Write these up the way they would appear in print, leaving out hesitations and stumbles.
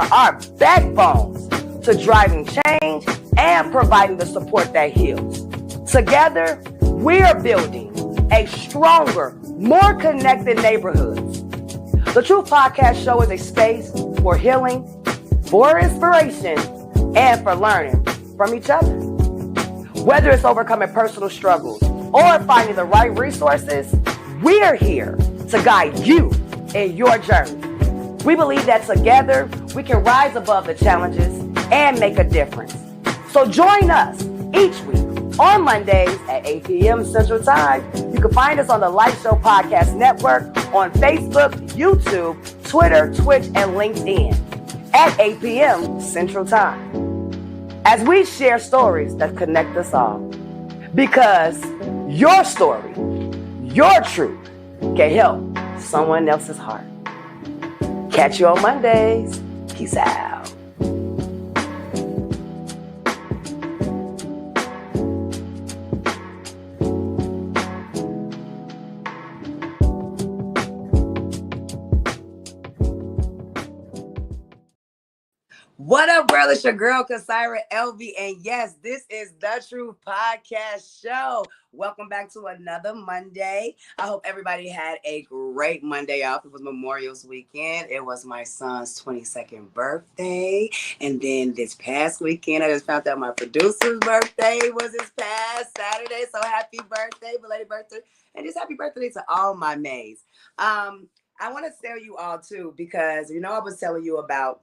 are our backbones to driving change and providing the support that heals. Together, we're building a stronger, more connected neighborhoods. The Truth Podcast Show is a space for healing, for inspiration, and for learning from each other. Whether it's overcoming personal struggles or finding the right resources, we're here to guide you in your journey. We believe that together we can rise above the challenges and make a difference. So join us each week on Mondays at 8 p.m. Central Time. You can find us on the Life Show Podcast Network on Facebook, YouTube, Twitter, Twitch, and LinkedIn at 8 p.m. Central Time. As we share stories that connect us all. Because your story, your truth, can help someone else's heart. Catch you on Mondays. Peace out. What up, girl? It's your girl, Kasira LV. And yes, this is the Truth Podcast Show. Welcome back to another Monday. I hope everybody had a great Monday off. It was Memorial's weekend. It was my son's 22nd birthday. And then this past weekend, I just found out my producer's birthday was this past Saturday. So happy birthday, belated birthday. And just happy birthday to all my Mays. I want to tell you all too, because, I was telling you about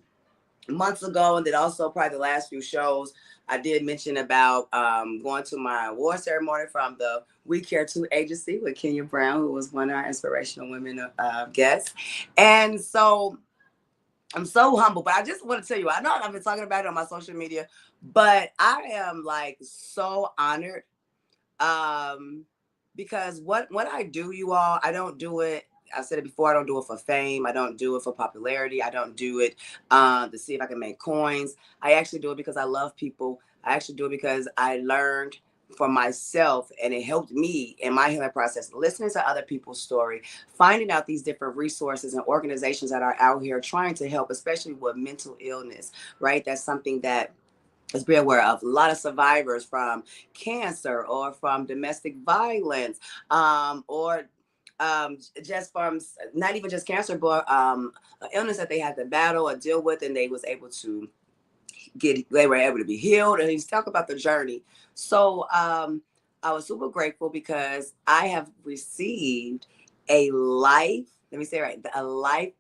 months ago, and then also probably the last few shows, I did mention about going to my award ceremony from the We Care 2 agency with Kenya Brown, who was one of our inspirational women guests. And so I'm so humble, but I just want to tell you, I know I've been talking about it on my social media, but I am like so honored because what I do, you all, I don't do it. I said it before, I don't do it for fame. I don't do it for popularity. I don't do it to see if I can make coins. I actually do it because I love people. I actually do it because I learned for myself, and it helped me in my healing process, listening to other people's story, finding out these different resources and organizations that are out here trying to help, especially with mental illness, right? That's something that is be aware of. A lot of survivors from cancer or from domestic violence or just from not even just cancer, but an illness that they had to battle or deal with, and they were able to be healed. And he's talking about the journey. So I was super grateful because I have received a life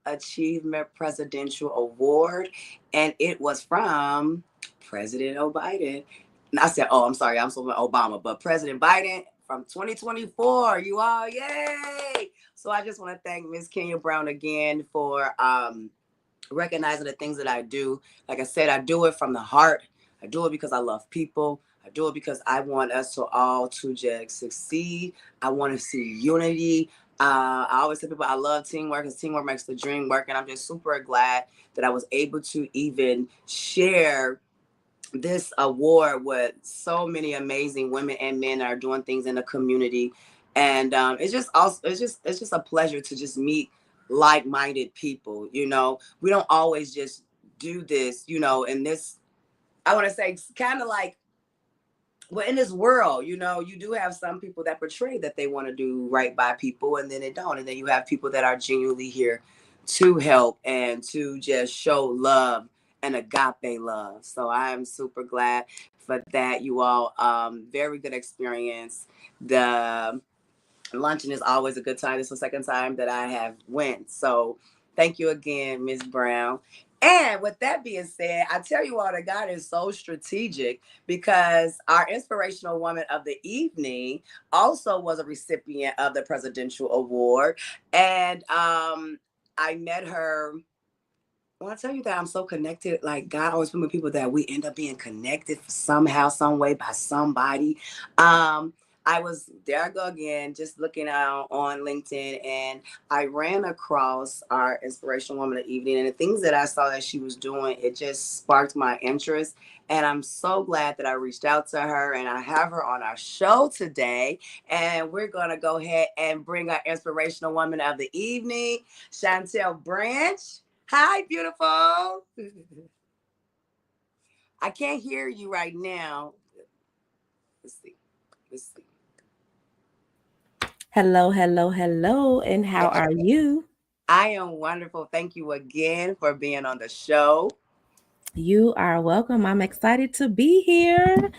achievement presidential award, and it was from President Biden. And I said, I'm sorry, I'm so Obama, but President Biden from 2024, you all, yay! So I just want to thank Miss Kenya Brown again for recognizing the things that I do. Like I said, I do it from the heart. I do it because I love people. I do it because I want us to all to just succeed. I want to see unity. I always tell people I love teamwork, because teamwork makes the dream work. And I'm just super glad that I was able to even share this award with so many amazing women and men that are doing things in the community. And it's just a pleasure to just meet like-minded people. We don't always just do this, and this, I want to say, kind of like, well, in this world, you do have some people that portray that they want to do right by people, and then they don't. And then you have people that are genuinely here to help and to just show love and agape love. So I'm super glad for that, you all. Very good experience. The luncheon is always a good time. This is the second time that I have went. So thank you again, Ms. Brown. And with that being said, I tell you all that God is so strategic, because our inspirational woman of the evening also was a recipient of the presidential award. And I met her. When I tell you that I'm so connected, like God always put with people that we end up being connected somehow, some way, by somebody. There I go again, just looking out on LinkedIn, and I ran across our inspirational woman of the evening, and the things that I saw that she was doing, it just sparked my interest. And I'm so glad that I reached out to her, and I have her on our show today. And we're going to go ahead and bring our inspirational woman of the evening, Chantel Branch. Hi, beautiful. I can't hear you right now. Let's see. Let's see. Hello, hello, hello, and how Yeah, are you? I am wonderful. Thank you again for being on the show. You are welcome. I'm excited to be here.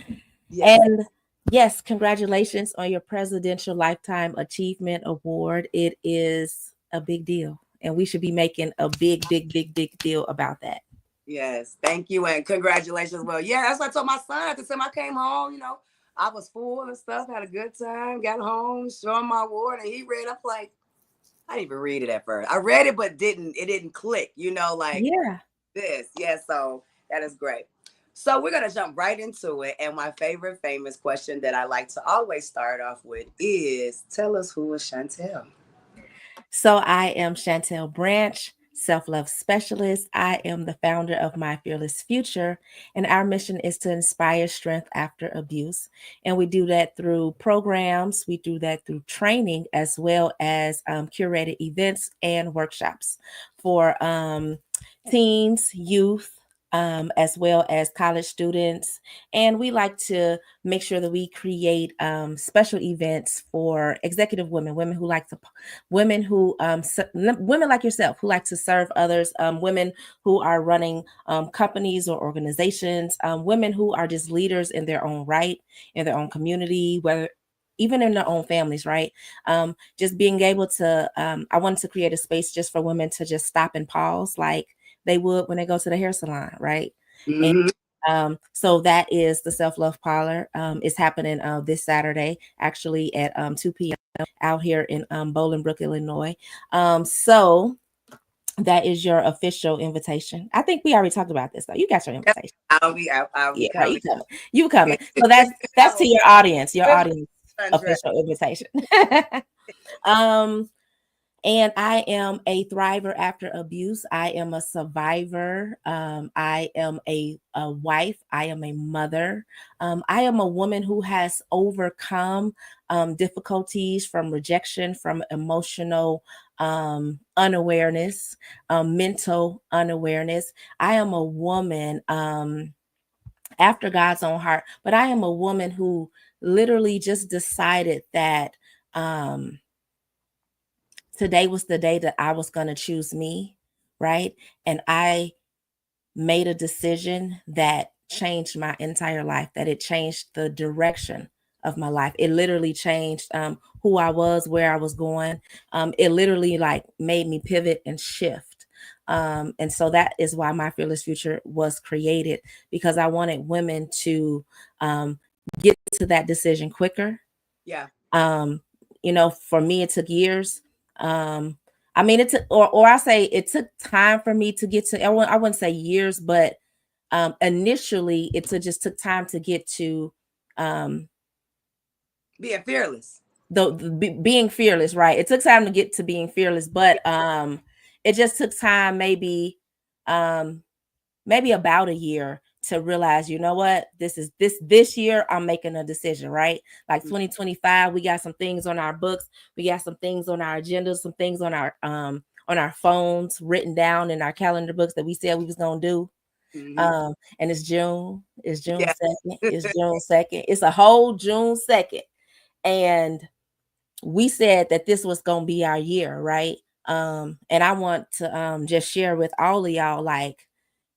Yes, And yes, congratulations on your Presidential Lifetime Achievement Award. It is a big deal, and we should be making a big, big, big, big deal about that. yes. Thank you and congratulations. Well, yeah, that's what I told my son at the time I came home. I was full and stuff, had a good time, got home, showing my award, and he read up like, I didn't even read it at first. I read it, but it didn't click, like Yeah. this. Yeah, so that is great. So we're gonna jump right into it. And my favorite famous question that I like to always start off with is tell us who is Chantel. So I am Chantel Branch, self-love specialist. I am the founder of My Fearless Future, and our mission is to inspire strength after abuse. And we do that through programs, we do that through training, as well as curated events and workshops for teens, youth, as well as college students. And we like to make sure that we create special events for executive women, women who women like yourself who like to serve others, women who are running companies or organizations, women who are just leaders in their own right, in their own community, whether even in their own families, right? Just being able to, I wanted to create a space just for women to just stop and pause, like they would when they go to the hair salon, right? And Mm-hmm. so that is the Self Love Parlor. It's happening this Saturday, actually at 2 p.m. out here in Bolingbrook, Illinois. So that is your official invitation. I think we already talked about this, though. You got your invitation. I'll be Yeah, right, you coming. coming. You coming. So that's to your Remember audience Andrea. official invitation. um and I am a thriver after abuse. I am a survivor. I am a wife. I am a mother. I am a woman who has overcome difficulties from rejection, from emotional unawareness, mental unawareness. I am a woman after God's own heart, but I am a woman who literally just decided that. Today was the day that I was going to choose me, right? And I made a decision that changed my entire life, that it changed the direction of my life. It literally changed who I was, where I was going. It literally like made me pivot and shift. And so that is why My Fearless Future was created, because I wanted women to get to that decision quicker. Yeah. um for me it took years. um I mean, it took, or I say it took time for me to get to, I wouldn't say years, but initially just took time to get to um Being fearless. being fearless, right? It took time to get to being fearless, but it just took time, um maybe about a year, to realize, you know what, this year I'm making a decision, right? Like 2025, we got some things on our books, we got some things on our agendas, some things on our phones written down in our calendar books that we said we was gonna do. Mm-hmm. And it's June Yeah. 2nd, it's a whole June 2nd, and we said that this was gonna be our year, right? And I want to just share with all of y'all, like,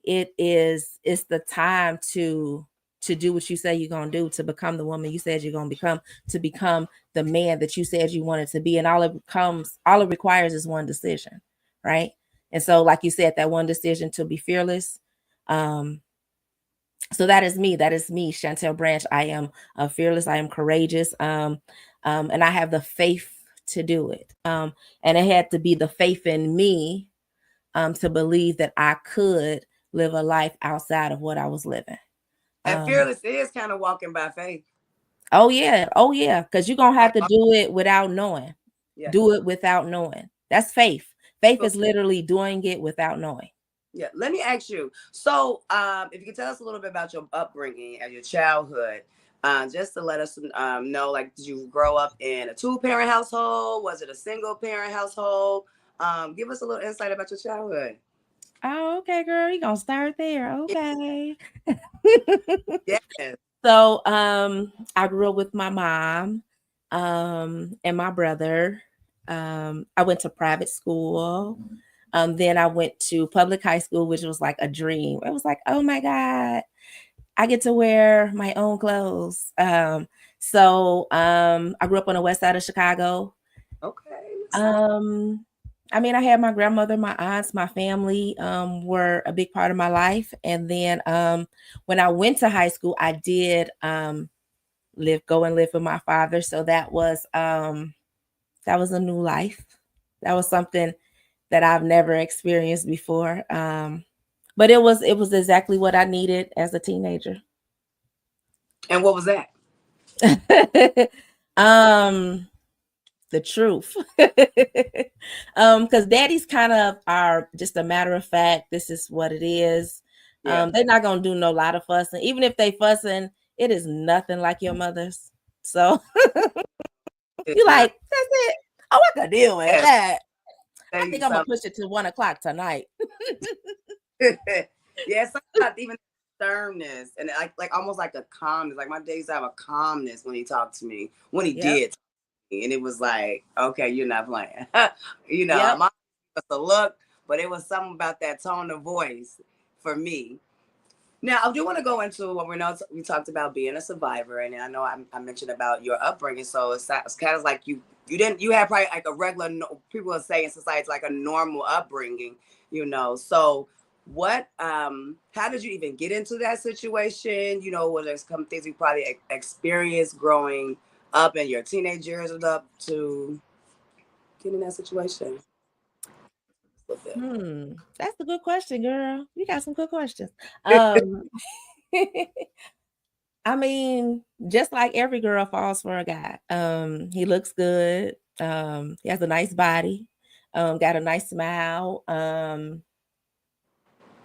it's the time to do what you say you're gonna do, to become the woman you said you're gonna become, to become the man that you said you wanted to be. And all it requires is one decision, right? And so, like you said, that one decision to be fearless. um so that is me, Chantel Branch. I am fearless, I am courageous, and I have the faith to do it. And it had to be the faith in me, to believe that I could live a life outside of what I was living. And Um, fearless is kind of walking by faith. oh yeah, because you're gonna have Like, to do it without knowing. yeah. Do it without knowing. That's faith. Faith So, is literally doing it without knowing. yeah. Let me ask you. So, if you could tell us a little bit about your upbringing and your childhood, just to let us know, like, did you grow up in a two-parent household? Was it a single-parent household? Give us a little insight about your childhood. Oh, okay, girl. You gonna start there. Okay. Yes. So I grew up with my mom and my brother. I went to private school. Then I went to public high school, which was like a dream. It was like, oh my God, I get to wear my own clothes. So I grew up on the west side of Chicago. Okay. Um, I mean, I had my grandmother, my aunts, my family were a big part of my life. And then when I went to high school, I did go and live with my father. So that was a new life. That was something that I've never experienced before. But it was exactly what I needed as a teenager. And what was that? um the truth. Because daddies kind of are just a matter of fact, this is what it is. Yeah. They're not gonna do no lot of fussing. Even if they fussing, it is nothing like your mother's. So It's you not. like, that's it. Oh, I can deal with Yes. that. I Tell you think I'm gonna something. push it to 1 o'clock tonight. Yeah, sometimes even sternness and like almost like a calmness. Like my days have a calmness when he talked to me. When he Yep. did talk to me, and it was like, okay, you're not playing. Yep. My was a look, but it was something about that tone of voice for me. Now, I do want to go into what we talked about being a survivor, and I know I mentioned about your upbringing. So it's kind of like you had probably like a regular people would say in society it's like a normal upbringing, So what how did you even get into that situation? Was there some things you probably experienced growing up in your teenage years up to get in that situation? That's a good question, girl. You got some good questions. Um I mean, just like every girl falls for a guy. He looks good. He has a nice body. Got a nice smile.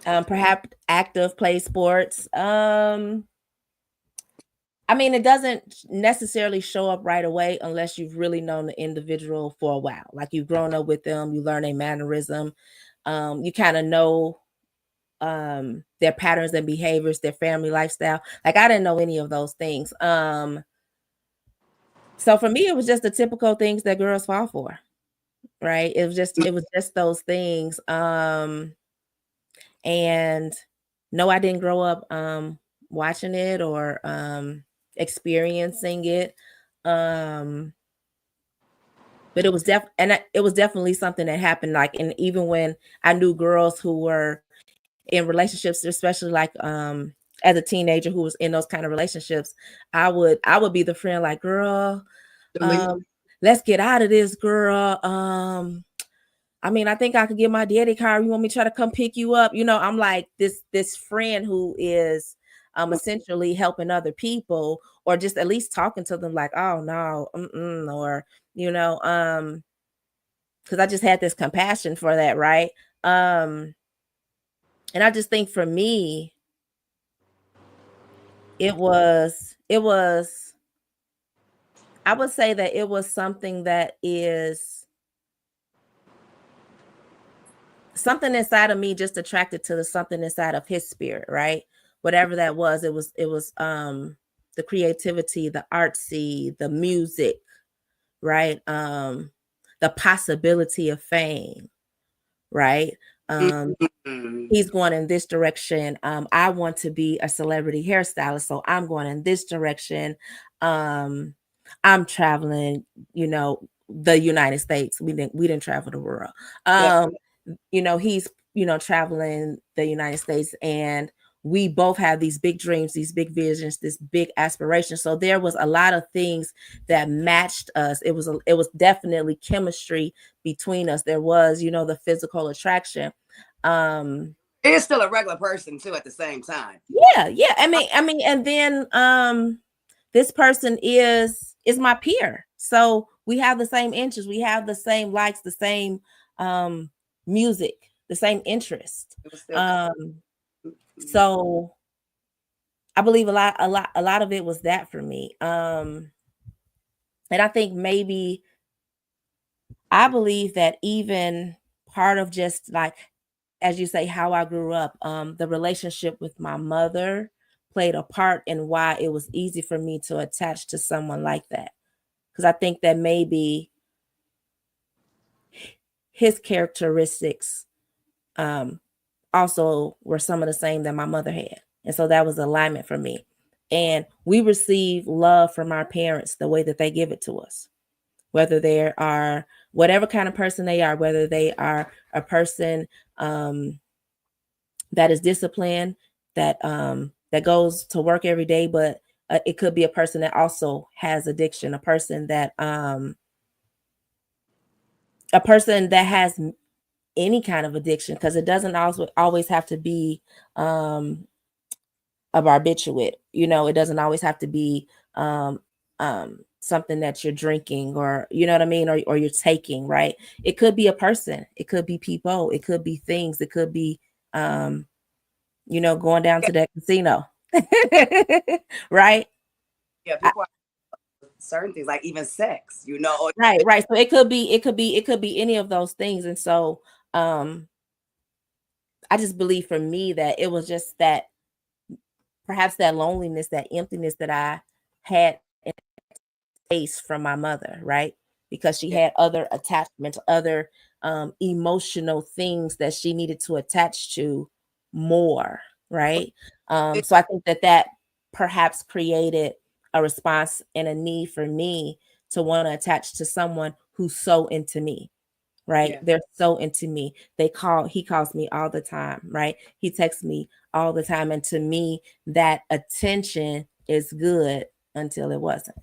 Perhaps active, play sports. I mean, it doesn't necessarily show up right away unless you've really known the individual for a while. Like you've grown up with them, you learn a mannerism. You kind of know their patterns and behaviors, their family lifestyle. Like I didn't know any of those things. So for me, it was just the typical things that girls fall for, right? It was just those things. And no, I didn't grow up watching it or experiencing it. Um, but it was definitely something that happened. Like, and even when I knew girls who were in relationships, especially like as a teenager who was in those kind of relationships, I would be the friend like, girl, um, let's get out of this, girl. I mean, I think I could get my daddy car. You want me to try to come pick you up? I'm like this friend who is essentially helping other people or just at least talking to them like, oh no, or you know, because I just had this compassion for that, right? Um, and I just think for me, it was I would say that it was something that is something inside of me just attracted to the something inside of his spirit, right? Whatever that was, it was the creativity, the artsy, the music, right? The possibility of fame, right? Um Mhm. he's going in this direction. I want to be a celebrity hairstylist, so I'm going in this direction. Um I'm traveling, the United States. We didn't travel the world. Yeah. Um he's traveling the United States, and we both have these big dreams, these big visions, this big aspiration. So there was a lot of things that matched us. It was definitely chemistry between us. There was, the physical attraction. um It's still a regular person too at the same time. yeah, I mean, and then this person is my peer, so we have the same interests, we have the same likes, the same um music, the same interest. It was still. um so I believe a lot of it was that for me. And I think I believe that even part of just like as you say, how I grew up, the relationship with my mother played a part in why it was easy for me to attach to someone like that. Because I think that maybe his characteristics also were some of the same that my mother had. And so that was alignment for me. And we receive love from our parents the way that they give it to us, whether they are whatever kind of person they are, whether they are a person that is disciplined, that goes to work every day, but it could be a person that also has addiction, a person that has any kind of addiction, because it doesn't always have to be a barbiturate. It doesn't always have to be something that you're drinking, or you know what I mean, or you're taking, right? It could be a person, it could be people, it could be things, it could be going down to that casino. Right? Yeah, people are certain things, like even sex, or Right. So it could be any of those things. And so I just believe for me that it was just that, perhaps that loneliness, that emptiness that I had in space from my mother, right? Because she had other attachments, other emotional things that she needed to attach to more, right? So I think that perhaps created a response and a need for me to want to attach to someone who's so into me, right? Yeah. They're so into me. He calls me all the time, right? He texts me all the time. And to me, that attention is good until it wasn't.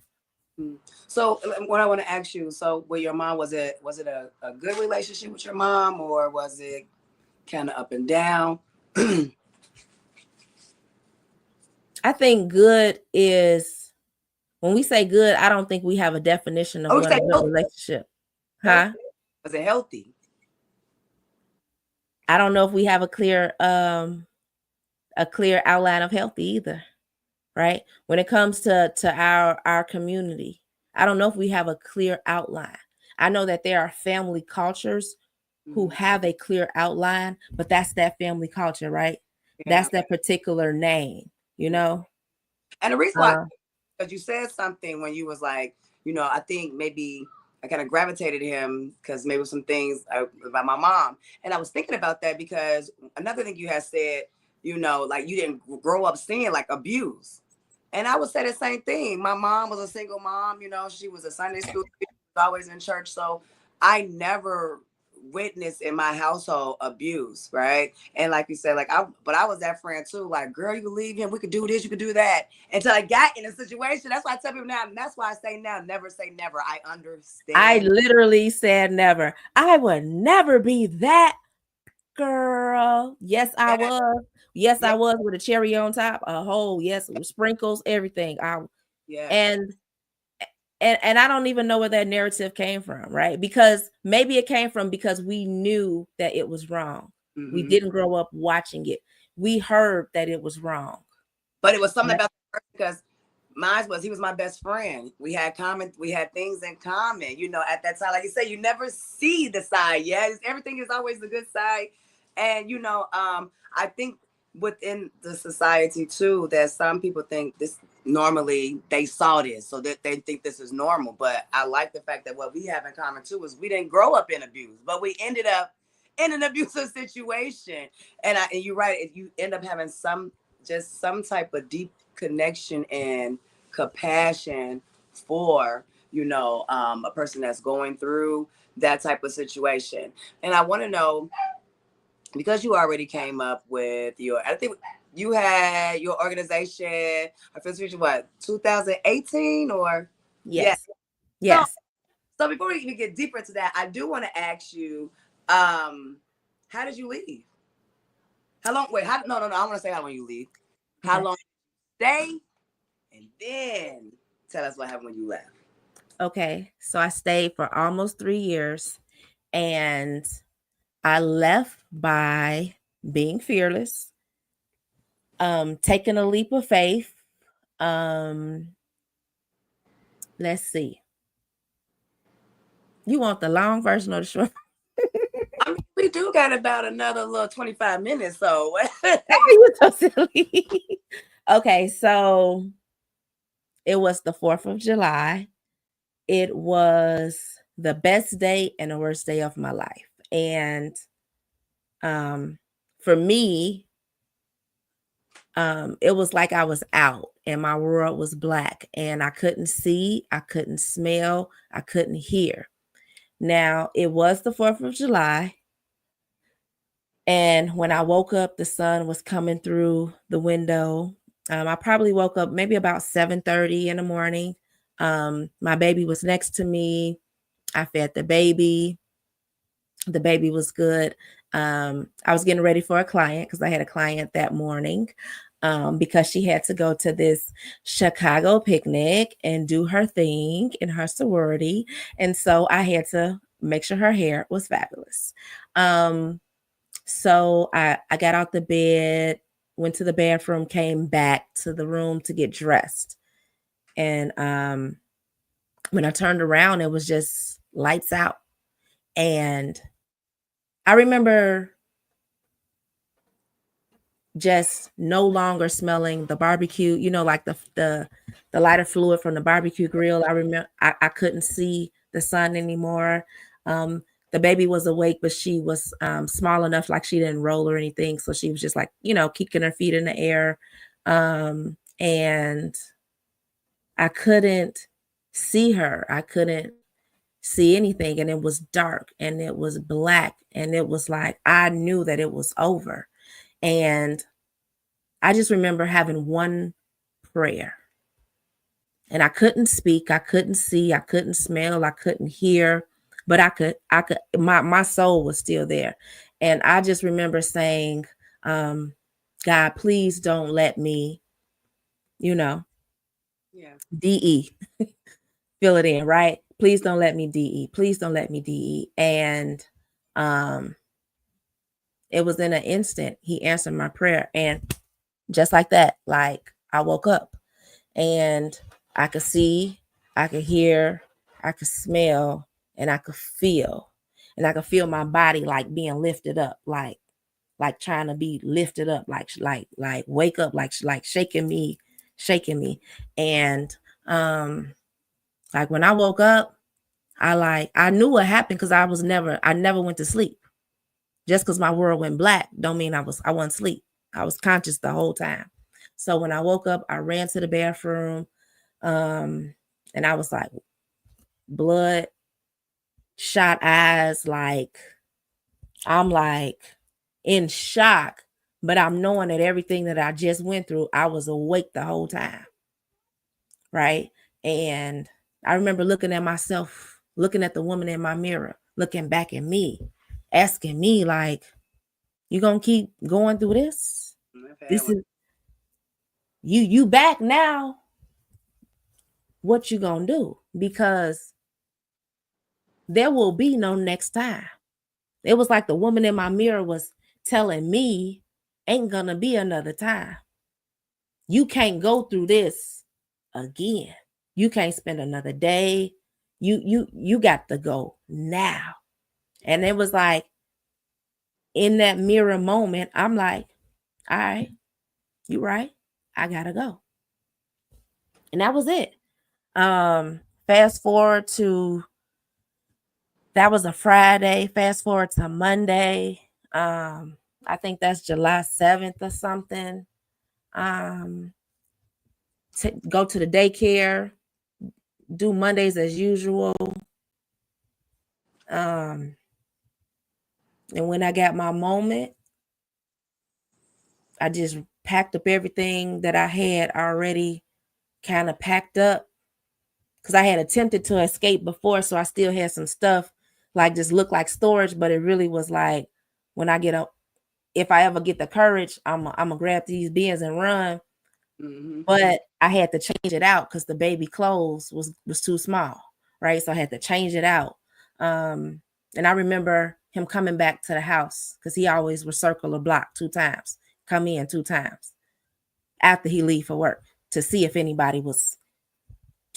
So what I want to ask you, so with your mom, was it a good relationship with your mom, or was it kind of up and down? I think good is, when we say good, I don't think we have a definition of what a good relationship. Huh? Was it healthy? I don't know if we have a clear outline of healthy either, right? When it comes to our community, I don't know if we have a clear outline. I know that there are family cultures who have a clear outline, but that's that family culture, right? Yeah. That's that particular name, And the reason why, because you said something when you was like, I think maybe I kind of gravitated him because maybe some things about my mom. And I was thinking about that because another thing you had said, like you didn't grow up seeing like abuse. And I would say the same thing. My mom was a single mom, she was a Sunday school teacher, always in church. So I never witnessed in my household abuse, right? And like you said, but I was that friend too. Like, girl, you can leave him. We could do this, you could do that. Until I got in a situation. That's why I tell people now, and that's why I say now, never say never. I understand. I literally said never. I would never be that girl. Yes, I was. Yes, I was, with a cherry on top, a whole, yes, with sprinkles, everything. And I don't even know where that narrative came from, right? Because maybe it came from because we knew that it was wrong. Mm-hmm. We didn't grow up watching it. We heard that it was wrong. But it was something about the person, because he was my best friend. We had things in common, at that time. Like you say, you never see the side. Yes, everything is always the good side. And I think within the society too, that some people think this normally, they saw this, so that they think this is normal. But I like the fact that what we have in common too is we didn't grow up in abuse, but we ended up in an abusive situation. And you're right, you end up having some type of deep connection and compassion for a person that's going through that type of situation. And I want to know, because you already came up with I think you had your organization, what, 2018 or? Yes. So before we even get deeper into that, I do want to ask you, how did you leave? How long? Wait, no. I want to say how long you leave. How long did you stay? And then tell us what happened when you left. Okay, so I stayed for almost 3 years, and I left by being fearless, taking a leap of faith. Let's see. You want the long version or the short? I mean, we only do got about another little 25 minutes, so You so silly. Okay, so it was the 4th of July. It was the best day and the worst day of my life. And for me, it was like I was out and my world was black and I couldn't see, I couldn't smell, I couldn't hear. Now, it was the 4th of July. And when I woke up, the sun was coming through the window. I probably woke up maybe about 7:30 in the morning. My baby was next to me. I fed the baby. The baby was good. I was getting ready for a client because I had a client that morning because she had to go to this Chicago picnic and do her thing in her sorority. And so I had to make sure her hair was fabulous. So I got out the bed, went to the bathroom, came back to the room to get dressed. And when I turned around, it was just lights out. And I remember just no longer smelling the barbecue, like the lighter fluid from the barbecue grill. I remember I couldn't see the sun anymore. The baby was awake, but she was small enough, like she didn't roll or anything. So she was just like, kicking her feet in the air. And I couldn't see her. I couldn't see anything. And it was dark and it was black. And it was like, I knew that it was over. And I just remember having one prayer. And I couldn't speak, I couldn't see, I couldn't smell, I couldn't hear, but I could, my soul was still there. And I just remember saying, God, please don't let me, yeah. DE, fill it in, right? Please don't let me DE. Please don't let me DE. And it was in an instant, he answered my prayer. And just like that, like I woke up and I could see, I could hear, I could smell, and I could feel. And I could feel my body like being lifted up, like trying to be lifted up, like wake up, like shaking me. And like when I woke up, I knew what happened because I never went to sleep. Just because my world went black don't mean I wasn't asleep. I was conscious the whole time. So when I woke up, I ran to the bathroom, and I was like, blood shot eyes, like I'm like in shock, but I'm knowing that everything that I just went through, I was awake the whole time. Right. And I remember looking at myself, looking at the woman in my mirror, looking back at me, asking me, like, you gonna keep going through this? This is you back now. What you gonna do? Because there will be no next time. It was like the woman in my mirror was telling me, ain't gonna be another time. You can't go through this again. You can't spend another day. You got to go now. And it was like in that mirror moment, I'm like, all right, you right. I gotta go. And that was it. Fast forward to that was a Friday. Fast forward to Monday. I think that's July 7th or something. Go to the daycare, do Mondays as usual. And when I got my moment, I just packed up everything that I had already kind of packed up because I had attempted to escape before. So I still had some stuff like just looked like storage, but it really was like when I get up, if I ever get the courage, I'm gonna grab these bins and run. Mm-hmm. But I had to change it out because the baby clothes was too small, right? So I had to change it out. And I remember him coming back to the house because he always would circle a block 2 times, come in 2 times after he leave for work to see if anybody was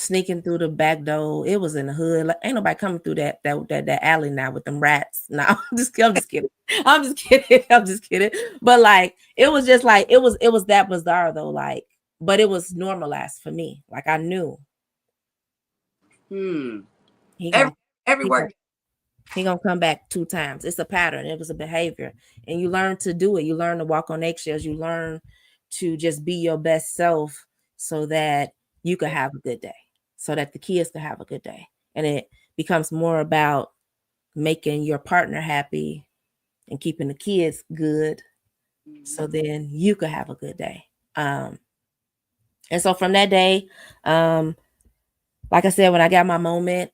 sneaking through the back door. It was in the hood. Like, ain't nobody coming through that alley now with them rats. No, I'm just kidding. I'm just kidding. But like, it was just like, it was that bizarre though. Like, but it was normalized for me. Like, I knew. He Everywhere. He gonna come back 2 times. It's a pattern. It was a behavior, and you learn to do it. You learn to walk on eggshells. You learn to just be your best self, so that you could have a good day, so that the kids can have a good day, and it becomes more about making your partner happy and keeping the kids good, so then you could have a good day. And so from that day, like I said, when I got my moment,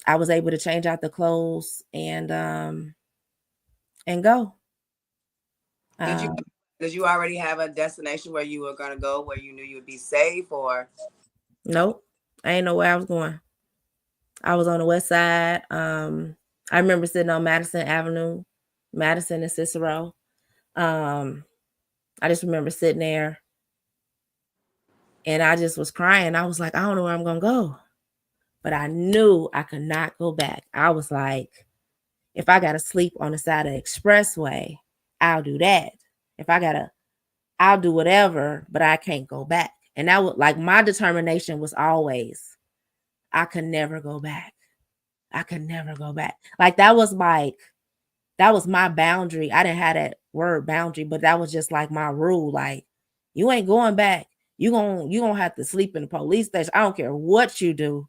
I was able to change out the clothes and go. Did you already have a destination where you were gonna go, where you knew you would be safe, or? Nope, I ain't know where I was going. I was on the west side. I remember sitting on Madison Avenue, Madison and Cicero. I just remember sitting there, and I just was crying. I was like, I don't know where I'm gonna go. But I knew I could not go back. I was like, if I gotta sleep on the side of the expressway, I'll do that. If I'll do whatever, but I can't go back. And that was like, my determination was always, I could never go back. I could never go back. Like, that was my boundary. I didn't have that word boundary, but that was just like my rule. Like, you ain't going back. You gonna have to sleep in the police station. I don't care what you do.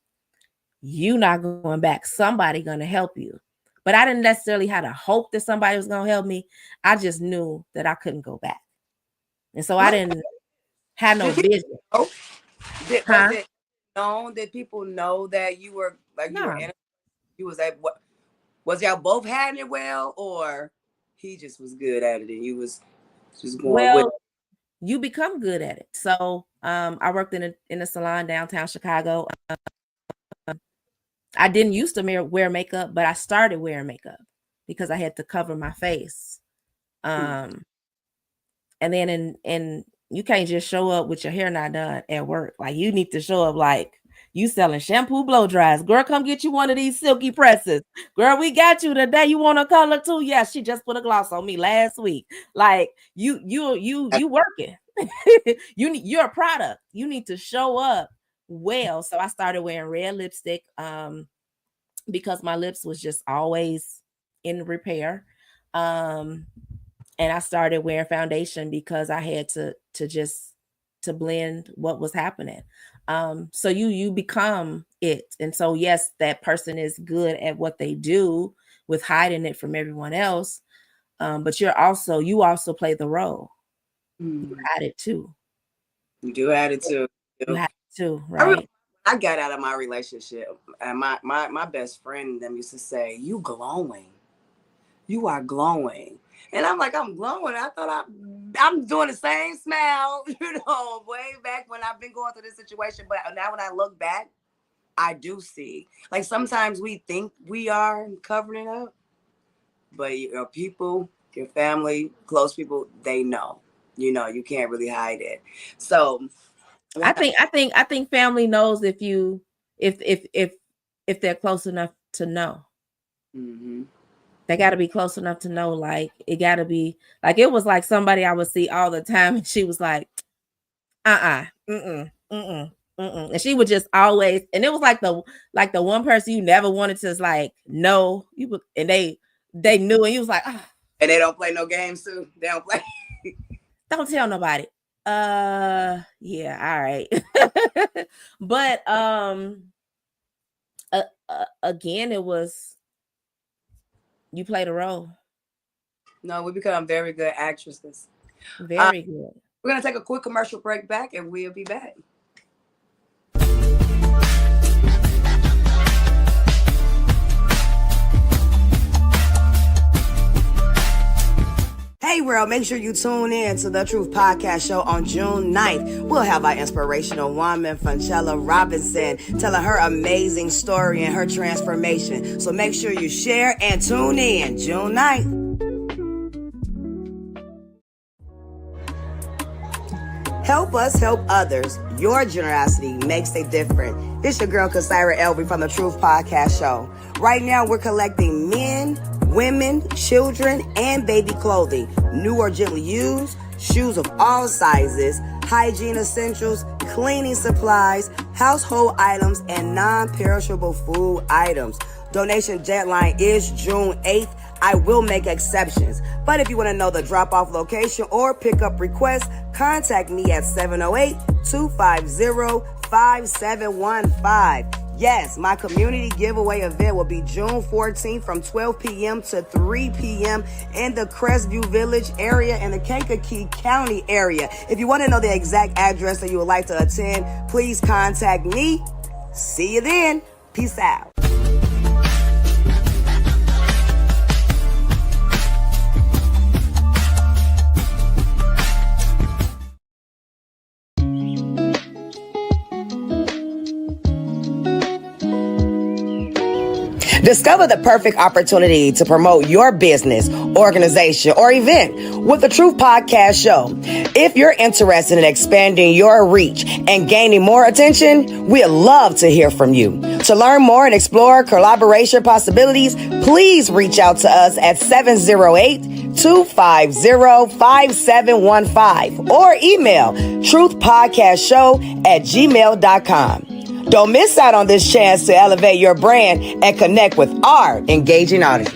You not going back. Somebody gonna help you. But I didn't necessarily have to hope that somebody was gonna help me. I just knew that I couldn't go back. And so I didn't have no vision. Was it known? Did people know that you were like, you were in it? You was at what? Was y'all both having it well, or he just was good at it and you was just going with it? You become good at it. So I worked in a salon downtown Chicago. I didn't used to wear makeup, but I started wearing makeup because I had to cover my face. And then you can't just show up with your hair not done at work. Like, you need to show up like you selling shampoo blow dries. Girl, come get you one of these silky presses. Girl, we got you today. You want a color too? Yeah, she just put a gloss on me last week. Like, you working. You're a product. You need to show up well. So I started wearing red lipstick because my lips was just always in repair. And I started wearing foundation because I had to blend what was happening. So you become it. And so, yes, that person is good at what they do with hiding it from everyone else. But you also play the role. You had it too. You do had it too. You had it too, right? I got out of my relationship, and my best friend and them used to say, "You glowing. You are glowing." And I'm like, I'm glowing. I thought I'm doing the same smile, way back when I've been going through this situation. But now when I look back, I do see. Like, sometimes we think we are covering it up, but your people, your family, close people, they know. You can't really hide it. So I think family knows if they're close enough to know. Mm-hmm. They got to be close enough to know. Like, it got to be like, it was like somebody I would see all the time, and she was like, and she would just always, and it was like the one person you never wanted to like know you, and they knew, and you was like, and they don't play no games too. They don't play. Don't tell nobody. Yeah, all right. But again, it was, you played a role. No, we become very good actresses. Very good. We're gonna take a quick commercial break back, and we'll be back. Hey, world, make sure you tune in to The Truth Podcast Show on June 9th. We'll have our inspirational woman, Funchella Robinson, telling her amazing story and her transformation. So make sure you share and tune in June 9th. Help us help others. Your generosity makes a difference. This your girl, Kasaira Elvie from the Truth Podcast Show. Right now, we're collecting men, women, children, and baby clothing, new or gently used, shoes of all sizes, hygiene essentials, cleaning supplies, household items, and non-perishable food items. Donation deadline is June 8th. I will make exceptions. But if you want to know the drop-off location or pickup request, contact me at 708-250-5715. Yes, my community giveaway event will be June 14th from 12 p.m. to 3 p.m. in the Crestview Village area and the Kankakee County area. If you want to know the exact address that you would like to attend, please contact me. See you then. Peace out. Discover the perfect opportunity to promote your business, organization, or event with the Truth Podcast Show. If you're interested in expanding your reach and gaining more attention, we'd love to hear from you. To learn more and explore collaboration possibilities, please reach out to us at 708-250-5715 or email truthpodcastshow@gmail.com. Don't miss out on this chance to elevate your brand and connect with our engaging audience.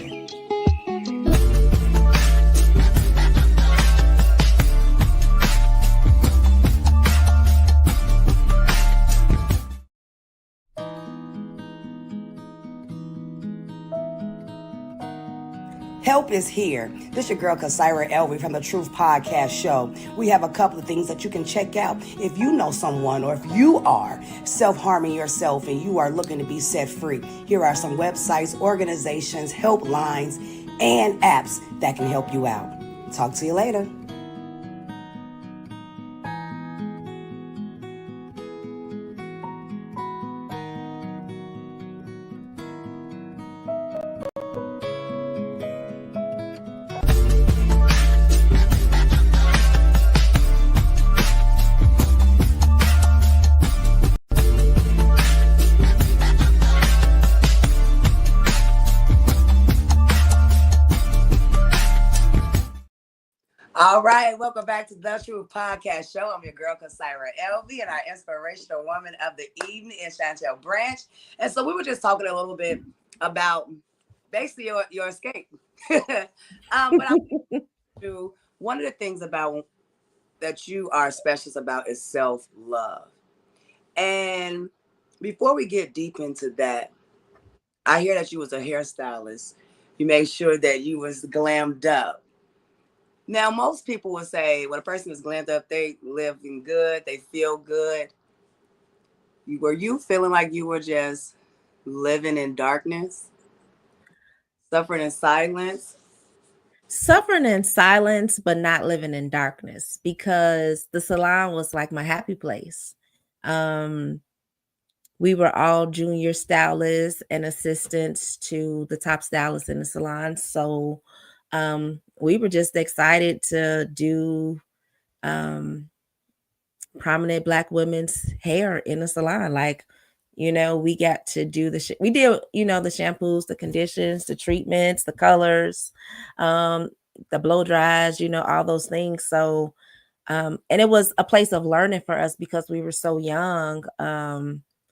Help is here. This is your girl, Kasaira Elvie from the Truth Podcast Show. We have a couple of things that you can check out if you know someone or if you are self-harming yourself and you are looking to be set free. Here are some websites, organizations, helplines, and apps that can help you out. Talk to you later. All right, welcome back to the Truth Podcast Show. I'm your girl, Kasaira Elvie, and our inspirational woman of the evening is Chantel Branch. And so we were just talking a little bit about basically your escape. But one of the things about that you are specialist about is self-love. And before we get deep into that, I hear that you was a hairstylist. You made sure that you was glammed up. Now, most people would say when a person is glammed up, they living good, they feel good. Were you feeling like you were just living in darkness, suffering in silence? Suffering in silence, but not living in darkness, because the salon was like my happy place. We were all junior stylists and assistants to the top stylists in the salon. So we were just excited to do prominent Black women's hair in the salon. Like, you know, we got to do we did, you know, the shampoos, the conditions, the treatments, the colors, the blow dries, you know, all those things. So, and it was a place of learning for us because we were so young.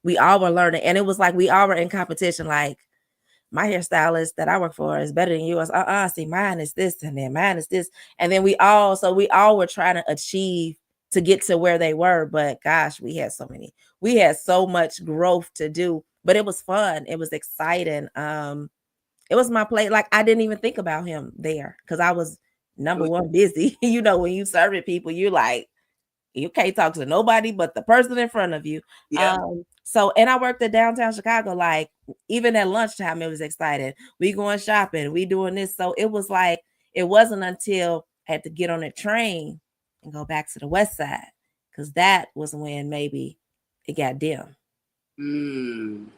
We all were learning, and it was like we all were in competition. Like, my hairstylist that I work for is better than yours. See, mine is this, and then mine is this. And then we all were trying to achieve to get to where they were. But gosh, we had so much growth to do, but it was fun. It was exciting. It was my plate. Like, I didn't even think about him there because I was number one busy. You know, when you serving people, you're like, you can't talk to nobody but the person in front of you. Yeah. So, and I worked at downtown Chicago. Like, even at lunchtime, it was exciting. We going shopping, we doing this. So it was like, it wasn't until I had to get on a train and go back to the West Side, because that was when maybe it got dim. And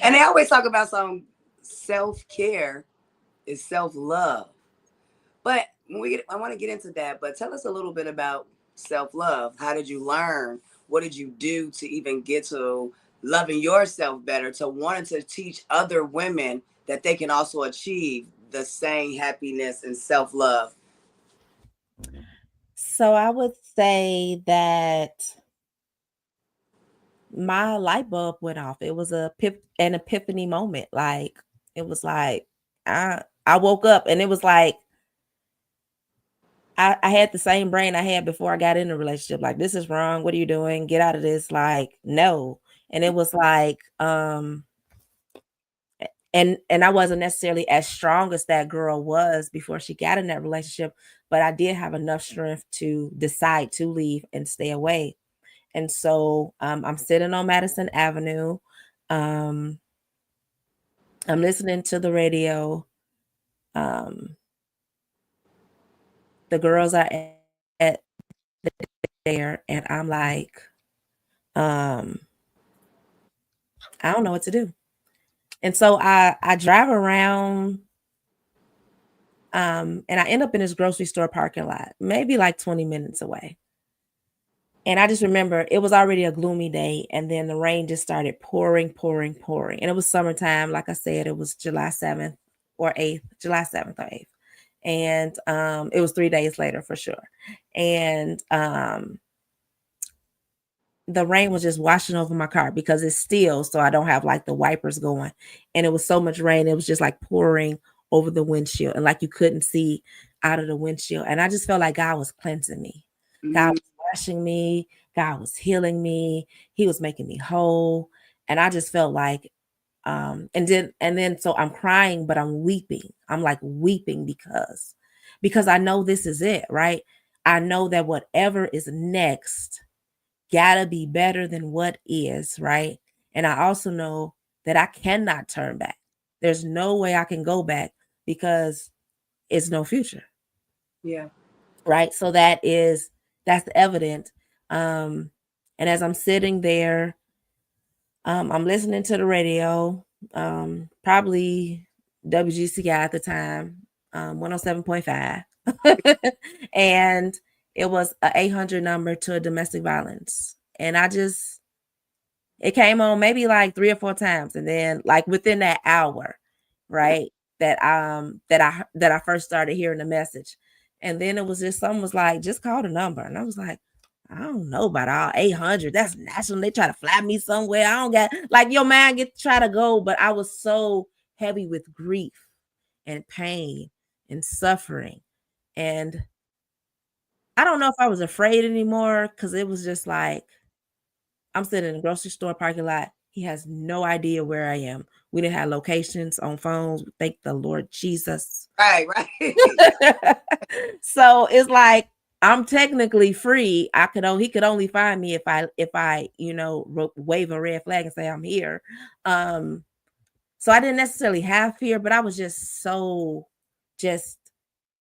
they always talk about some self-care is self-love. But I want to get into that, but tell us a little bit about self-love? How did you learn? What did you do to even get to loving yourself better, to wanting to teach other women that they can also achieve the same happiness and self-love? So I would say that my light bulb went off. It was an epiphany moment. Like it was like I woke up and it was like I had the same brain I had before I got in a relationship. Like, this is wrong. What are you doing? Get out of this. Like, no. And it was like, and I wasn't necessarily as strong as that girl was before she got in that relationship, but I did have enough strength to decide to leave and stay away. And so I'm sitting on Madison Avenue. I'm listening to the radio. The girls are at there, and I'm like, I don't know what to do. And so I drive around, and I end up in this grocery store parking lot, maybe like 20 minutes away. And I just remember it was already a gloomy day, and then the rain just started pouring, pouring, pouring. And it was summertime. Like I said, it was July 7th or 8th, July 7th or 8th. And it was 3 days later for sure. And the rain was just washing over my car because it's still, so I don't have like the wipers going. And it was so much rain, it was just like pouring over the windshield, and like you couldn't see out of the windshield. And I just felt like God was cleansing me. God was washing me, God was healing me, He was making me whole. And I just felt like and then so I'm crying, but I'm weeping. I'm like weeping because I know this is it, right? I know that whatever is next gotta be better than what is, right? And I also know that I cannot turn back. There's no way I can go back because it's no future. Yeah. Right. So that's evident. And as I'm sitting there, I'm listening to the radio, probably WGCI at the time, 107.5. And it was a 800 number to a domestic violence. And it came on maybe like 3 or 4 times. And then like within that hour, right, that I first started hearing the message. And then it was just someone was like, just call the number. And I was like, I don't know about all 800. That's national. They try to fly me somewhere. I don't got like your man get to try to go, but I was so heavy with grief and pain and suffering. And I don't know if I was afraid anymore because it was just like I'm sitting in a grocery store parking lot. He has no idea where I am. We didn't have locations on phones. Thank the Lord Jesus. Right, right. So it's like I'm technically free. He could only find me if I wave a red flag and say I'm here. So I didn't necessarily have fear, but I was just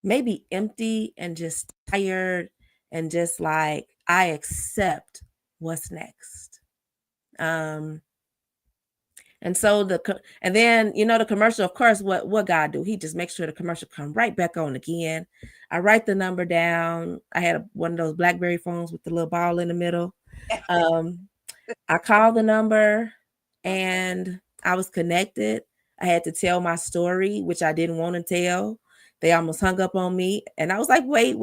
maybe empty and just tired and just like I accept what's next. And so and then the commercial, of course, what God do? He just makes sure the commercial come right back on again. I write the number down. I had one of those BlackBerry phones with the little ball in the middle. I called the number and I was connected. I had to tell my story, which I didn't want to tell. They almost hung up on me. And I was like, wait,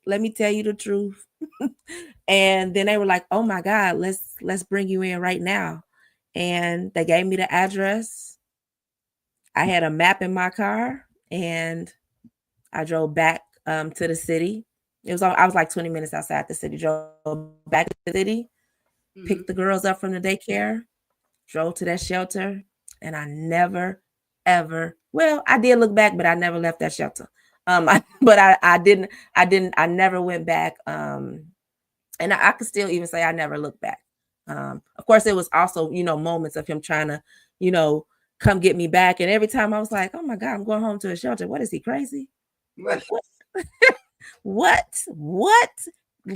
let me tell you the truth. And then they were like, oh my God, let's bring you in right now. And they gave me the address. I had a map in my car and I drove back to the city. I was like 20 minutes outside the city, drove back to the city, picked the girls up from the daycare, drove to that shelter, and I never, ever, well, I did look back, but I never left that shelter. I never went back. And I could still even say I never looked back. Of course, it was also, moments of him trying to, come get me back. And every time I was like, oh my God, I'm going home to a shelter. What is he, crazy? Right. What?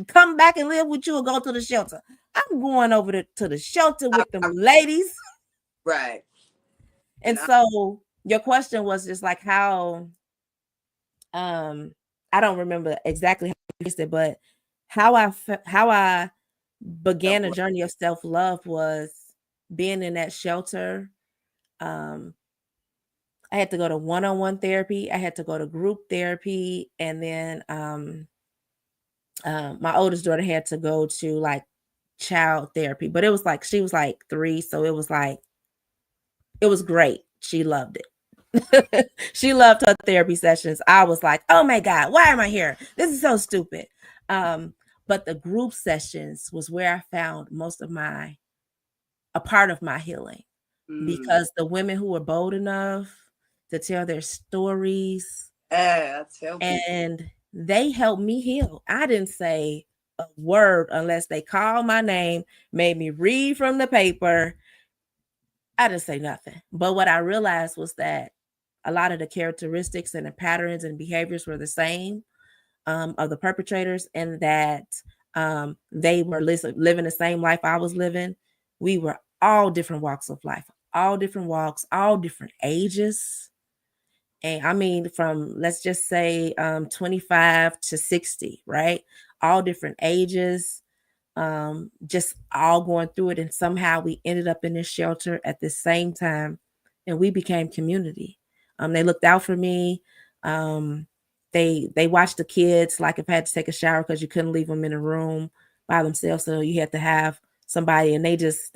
Come back and live with you or go to the shelter? I'm going over to the shelter with them ladies. Right. And so your question was just like how, I don't remember exactly how you said, but how I began a Self-love. journey of self-love was being in that shelter. Um, I had to go to one-on-one therapy. I had to go to group therapy, and then my oldest daughter had to go to like child therapy. But it was like she was like 3, so it was like it was great. She loved it. She loved her therapy sessions. I was like, oh my God, why am I here? This is so stupid. Um, but the group sessions was where I found most of a part of my healing, because the women who were bold enough to tell their stories, Yeah, I tell people. and they helped me heal. I didn't say a word unless they called my name, made me read from the paper. I didn't say nothing. But what I realized was that a lot of the characteristics and the patterns and behaviors were the same, of the perpetrators, and that they were living the same life I was living. We were all different walks of life, all different walks, all different ages. And I mean, from let's just say 25 to 60, right? All different ages, just all going through it. And somehow we ended up in this shelter at the same time, and we became community. They looked out for me. Um, they watched the kids, like if I had to take a shower because you couldn't leave them in a room by themselves, so you had to have somebody, and they just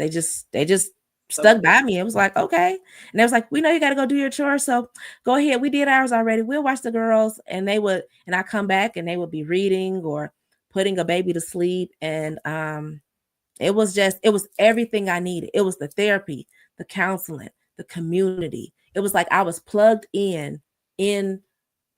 So stuck by me. It was like, okay. And they was like, we know you got to go do your chores, so go ahead. We did ours already. We'll watch the girls. And I come back and they would be reading or putting a baby to sleep. And it was everything I needed. It was the therapy, the counseling, the community. It was like I was plugged in in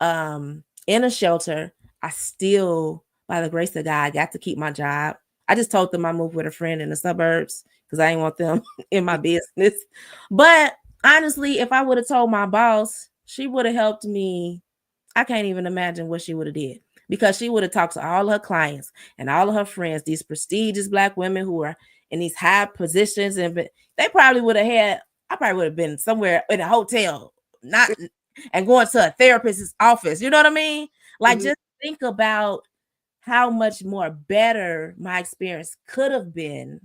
a shelter. I still, by the grace of God, got to keep my job. I just told them I moved with a friend in the suburbs because I didn't want them in my business. But honestly, if I would have told my boss, she would have helped me. I can't even imagine what she would have did, because she would have talked to all her clients and all of her friends, these prestigious Black women who are in these high positions, and they probably would have had. I probably would have been somewhere in a hotel, not and going to a therapist's office. You know what I mean? Like, mhm. just think about how much more better my experience could have been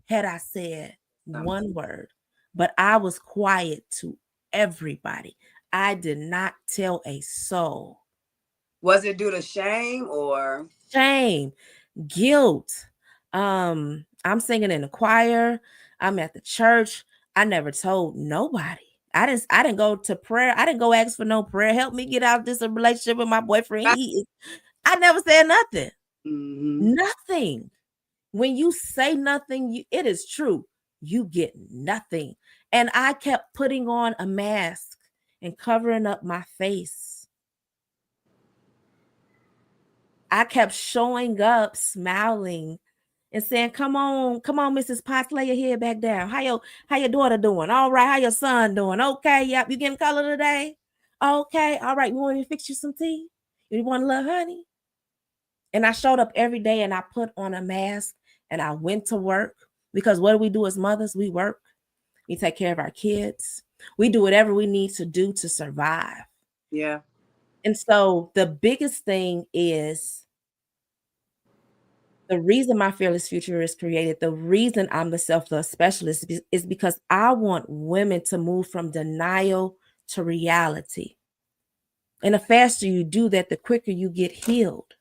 had I said one word. But I was quiet to everybody. I did not tell a soul. Was it due to shame or? Shame, guilt. I'm singing in the choir. I'm at the church. I never told nobody. I didn't go to prayer. I didn't go ask for no prayer. Help me get out of this relationship with my boyfriend. I never said nothing. Mm-hmm. Nothing. When you say nothing, it is true. You get nothing. And I kept putting on a mask and covering up my face. I kept showing up, smiling, and saying, come on, Mrs. Potts, lay your head back down. How your daughter doing? All right, how your son doing? Okay, yep, you getting color today? Okay, all right, you want me to fix you some tea? You want a little honey? And I showed up every day, and I put on a mask, and I went to work, because what do we do as mothers? We work. We take care of our kids. We do whatever we need to do to survive. Yeah. And so the biggest thing is, the reason my fearless future is created, the reason I'm the self-love specialist, is because I want women to move from denial to reality. And the faster you do that, the quicker you get healed.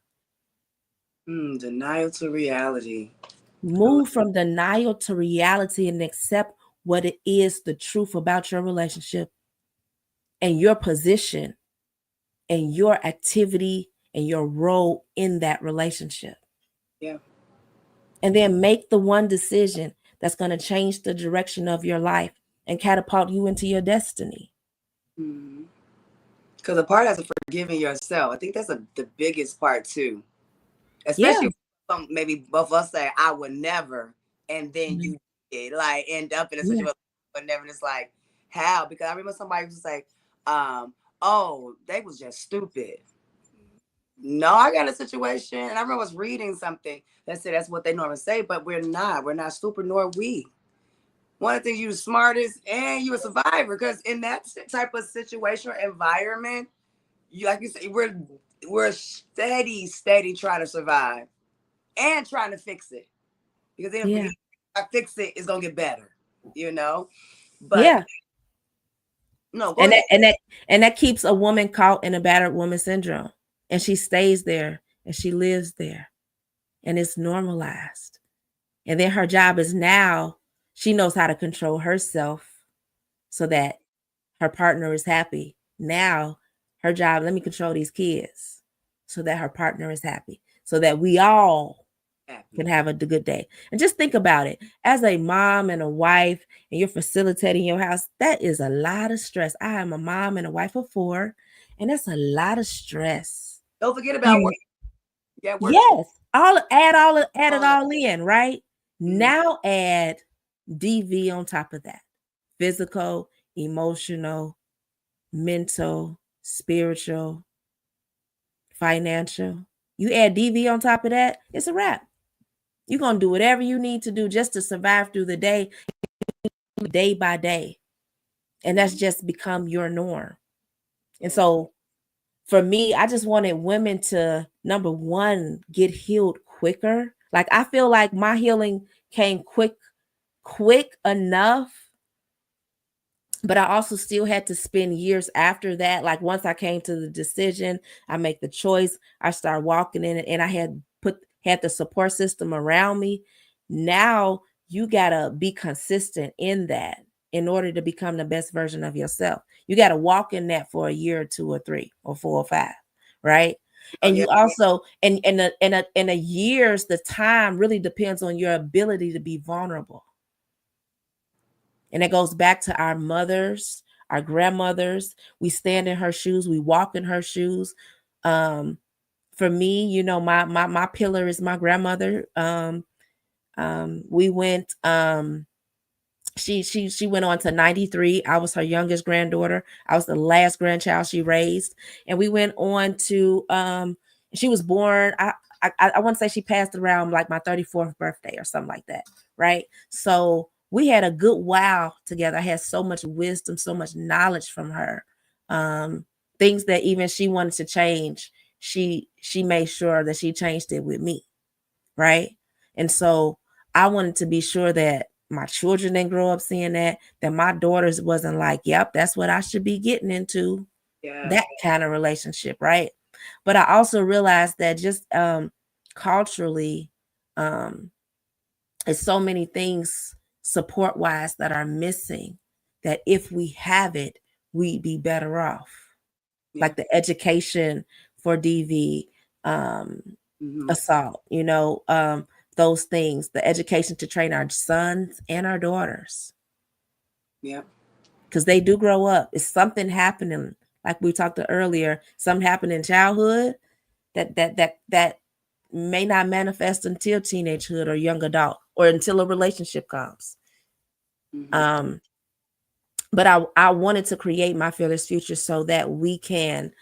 Denial to reality. Move from denial to reality and accept what it is, the truth about your relationship and your position and your activity and your role in that relationship. Yeah. And then make the one decision that's going to change the direction of your life and catapult you into your destiny. Because the part of forgiving yourself, I think that's the biggest part too. Yeah. Especially maybe both of us say, I would never. And then Mhm. you did, like, end up in a Yeah. situation, but never. And it's like, how? Because I remember somebody was like, oh, they was just stupid. No, I got a situation. And I remember I was reading something that said that's what they normally say, but we're not. We're not stupid, nor we. One of the things, you're the smartest and you're a survivor, because in that type of situation or environment, you, like you say, we're steady trying to survive. and trying to fix it. Because then if I fix it, it's gonna get better, you know. But no, go ahead. And that keeps a woman caught in a battered woman syndrome, and she stays there and she lives there, and it's normalized. And then her job is now she knows how to control herself so that her partner is happy. Now her job, let me control these kids so that her partner is happy, so that we all can have a good day. And just think about it. As a mom and a wife, and you're facilitating your house, that is a lot of stress. I am a mom and a wife of 4, and that's a lot of stress. Don't forget about work. Yeah, work. Yes. Add it all in, right? Mm-hmm. Now add DV on top of that. Physical, emotional, mental, spiritual, financial. You add DV on top of that, it's a wrap. You're going to do whatever you need to do just to survive through the day by day. And that's just become your norm. And so for me, I just wanted women to, number one, get healed quicker. Like, I feel like my healing came quick enough, but I also still had to spend years after that. Like, once I came to the decision, I make the choice, I start walking in it, and I had the support system around me. Now you gotta be consistent in that in order to become the best version of yourself. You gotta walk in that for a year or 2 or 3 or 4 or 5, right? And you also in a year's the time really depends on your ability to be vulnerable. And it goes back to our mothers, our grandmothers. We stand in her shoes, we walk in her shoes. For me, you know, my pillar is my grandmother. We went, she went on to 93. I was her youngest granddaughter. I was the last grandchild she raised. And we went on to, she was born, I want to say she passed around like my 34th birthday or something like that. Right. So we had a good while together. I had so much wisdom, so much knowledge from her. Things that even she wanted to change, she made sure that she changed it with me. Right. And so I wanted to be sure that my children didn't grow up seeing that my daughters wasn't like, yep, that's what I should be getting into. That kind of relationship. Right. But I also realized that just culturally, there's so many things support wise that are missing that if we have it, we'd be better off. Like the education for DV, assault, you know, those things, the education to train our sons and our daughters. Yeah. Because they do grow up. It's something happening, like we talked earlier, something happened in childhood that may not manifest until teenagehood or young adult or until a relationship comes. But I wanted to create My Fearless Future so that we can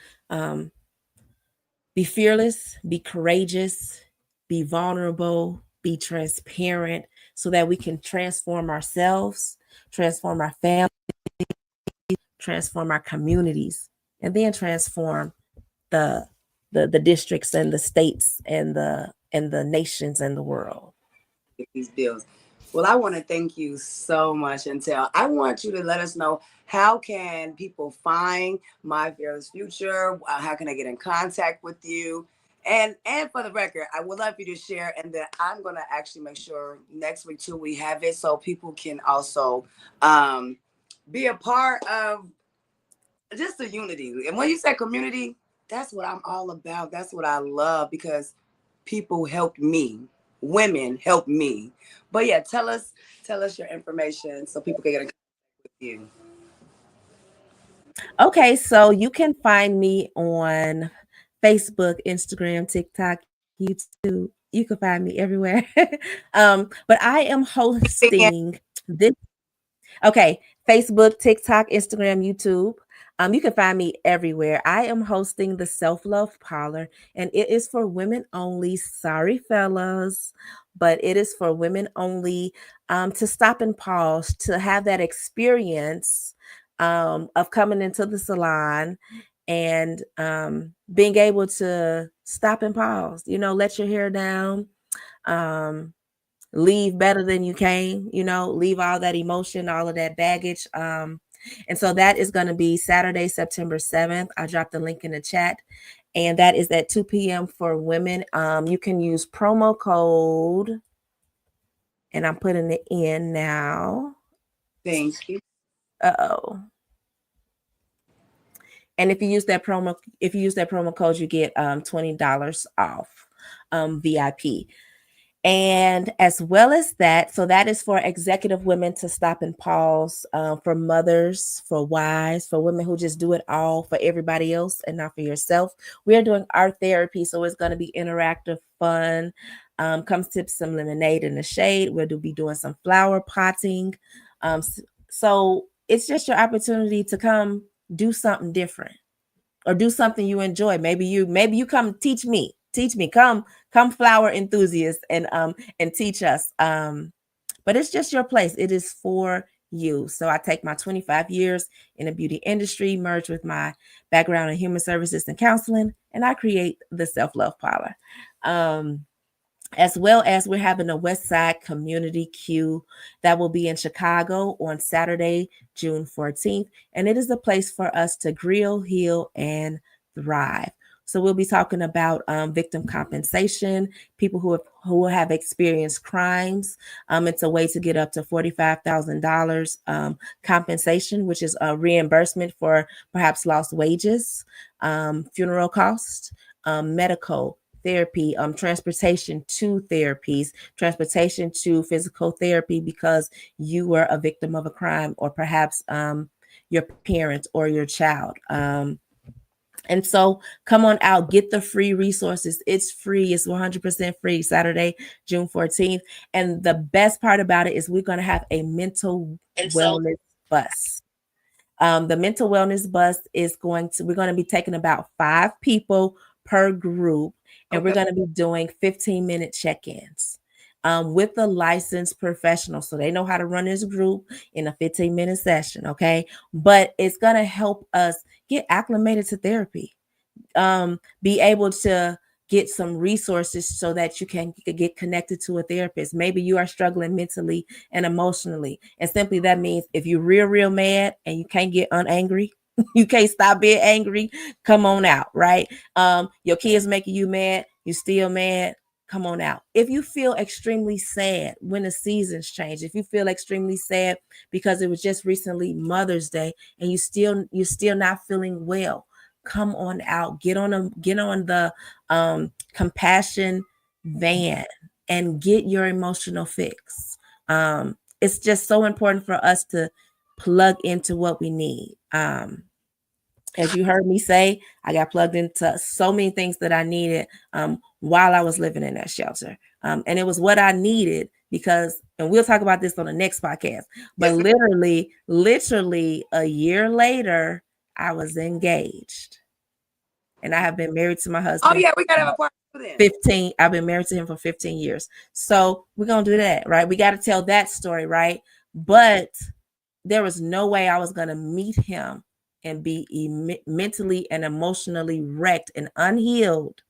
be fearless, be courageous, be vulnerable, be transparent, so that we can transform ourselves, transform our family, transform our communities, and then transform the districts and the states and the nations and the world. These bills. Well, I want to thank you so much, Chantel. I want you to let us know, how can people find My Fearless Future? How can I get in contact with you? And for the record, I would love you to share, and then I'm going to actually make sure next week too we have it so people can also be a part of just the unity. And when you say community, that's what I'm all about. That's what I love, because people helped me. Women help me. But yeah, tell us your information so people can get in contact with you. Okay, so you can find me on Facebook, Instagram, TikTok, YouTube. You can find me everywhere. But I am hosting this. Okay, Facebook, TikTok, Instagram, YouTube. You can find me everywhere. I am hosting the Self-Love Parlor, and it is for women only. Sorry, fellas, but it is for women only, to stop and pause, to have that experience of coming into the salon and being able to stop and pause, you know, let your hair down, Leave better than you came, leave all that emotion, all of that baggage. And so that is going to be Saturday, September 7th. I dropped the link in the chat, and that is at 2 p.m. for women. You can use promo code, and I'm putting it in now. Thank you. Uh-oh. And if you use that promo code, you get $20 off VIP. And as well as that, so that is for executive women to stop and pause, for mothers, for wives, for women who just do it all for everybody else and not for yourself. We are doing art therapy, so it's going to be interactive, fun. Come sip some lemonade in the shade. We'll be doing some flower potting. So it's just your opportunity to come do something different or do something you enjoy. Maybe you come teach me, come flower enthusiasts and teach us. But it's just your place. It is for you. So I take my 25 years in the beauty industry, merge with my background in human services and counseling, and I create the Self-Love Parlor. As well as we're having a West Side Community Q that will be in Chicago on Saturday, June 14th. And it is a place for us to grill, heal, and thrive. So we'll be talking about victim compensation, people who have experienced crimes. It's a way to get up to $45,000 compensation, which is a reimbursement for perhaps lost wages, funeral costs, medical therapy, transportation to therapies, transportation to physical therapy because you were a victim of a crime, or perhaps your parent or your child. And so come on out, get the free resources. It's free. It's 100% free, Saturday, June 14th. And the best part about it is we're going to have a mental wellness bus. The mental wellness bus is we're going to be taking about 5 people per group. And we're going to be doing 15-minute check-ins with the licensed professional. So they know how to run this group in a 15-minute session, okay? But it's going to help us get acclimated to therapy, be able to get some resources so that you can get connected to a therapist. Maybe you are struggling mentally and emotionally. And simply that means if you're real mad and you can't get unangry, you can't stop being angry, come on out, right? Your kids making you mad, you still mad, come on out. If you feel extremely sad when the seasons change, if you feel extremely sad because it was just recently Mother's Day and you're still not feeling well, come on out. Get on the compassion van and get your emotional fix. It's just so important for us to plug into what we need. As you heard me say, I got plugged into so many things that I needed while I was living in that shelter. And it was what I needed because, and we'll talk about this on the next podcast, but literally a year later, I was engaged. And I have been married to my husband. Oh, yeah, we got to have a part 15. I've been married to him for 15 years. So we're going to do that, right? We got to tell that story, right? But there was no way I was going to meet him and be mentally and emotionally wrecked and unhealed,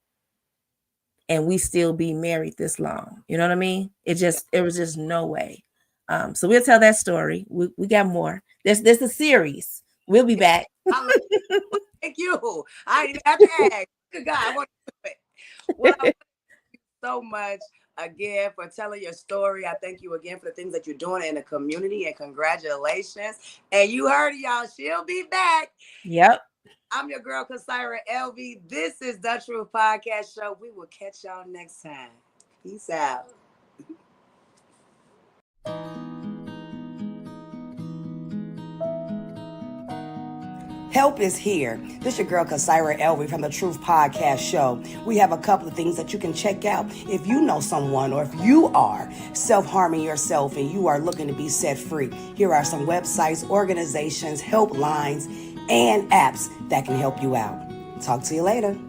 and we still be married this long. You know what I mean? It was just no way. So we'll tell that story. We got more. There's a series. We'll be back. Thank you. I didn't have to ask. Good God, I want to do it. Well, thank you so much again for telling your story. I thank you again for the things that you're doing in the community, and congratulations. And you heard it, y'all. She'll be back. Yep. I'm your girl, Kasaira LV. This is The Truth Podcast Show. We will catch y'all next time. Peace out. Help is here. This your girl, Kasaira Elvie from The Truth Podcast Show. We have a couple of things that you can check out if you know someone or if you are self-harming yourself and you are looking to be set free. Here are some websites, organizations, helplines, and apps that can help you out. Talk to you later.